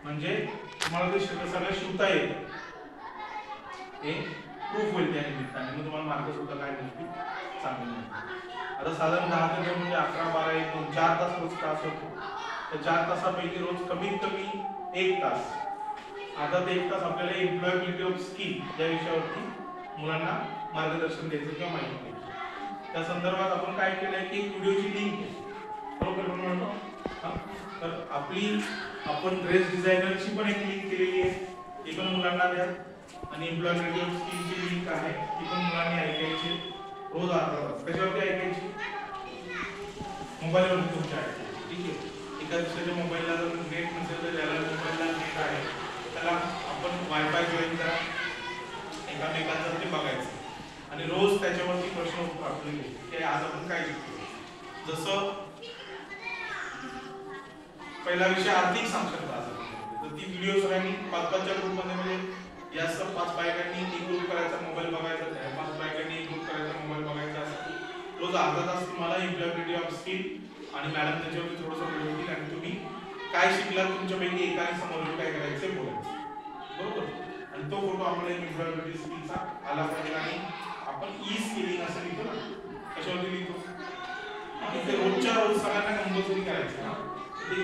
म्हणजे तुम्हाला ते सगळं शिवता येईल हे प्रूफ होईल त्या निमित्ताने, मग तुम्हाला मार्क सुद्धा काय मिळतील चांगले मिळतील। आता साधारण 10 ते 2 म्हणजे 11, 12, 1, 2, 4 तास रोज क्लास होतो। त्या 4 तासापैकी रोज कमीत कमी 1 तास, आता ते 1 तास आपल्याला एम्प्लॉयबिलिटी ऑफ स्किल या विषयावरती मुलांना मार्गदर्शन द्यायचं किंवा माहिती द्यायची। त्या संदर्भात आपण काय केलंय की एक व्हिडिओची लिंक आहे, बरोबर म्हणतो। तर आपण ड्रेस डिझायनरची पण एक लिंक केलेली आहे, ती पण मुलांना द्या। आणि एम्प्लॉयबिलिटी ऑफ स्किलची लिंक आहे, ती पण मुलांनी ऐकायची रोज अर्धा तास। कशावरती ऐकायची? मोबाईलवरती तुमच्या ऐकायची, ठीक आहे। एका दुसऱ्याच्या मोबाईलला जर नेट नसेल तर ज्याला मोबाईलला नेट आहे त्याला आपण वायफाय जॉईन करा, एकामेकांचं ते बघायचं आणि रोज त्याच्यावरती प्रश्न उत्तर आपले की आज आपण काय शिकलो। जसं पहिला विषय आर्थिक साक्षरता असेल तर ती व्हिडिओ सगळ्यांनी 5-5च्या ग्रुपमध्ये, म्हणजे या 5 बायकांनी एक ग्रुप करायचा, मोबाईल बघायचा, त्या 5 बायकांनी एक ग्रुप करायचा, मोबाईल बघायचा, असं रोज अर्धा तास तुम्हाला एम्प्लॉयबिलिटी ऑफ स्किल आणि मॅडम त्याच्यावरती थोडंसं वेळ होतील आणि तुम्ही काय शिकलात तुमच्यापैकी एकाने समोर काय करायचं बोलायचं, बरोबर। आणि तो फोटो आपल्याला एम्प्लॉयबिलिटी स्किलचा आला पाहिजे आणि आपण ई स्किलिंग असं लिहितो ना, कशावरती लिहितो? रोजच्या रोज सगळ्यांना कंपल्सरी करायचं ना, ते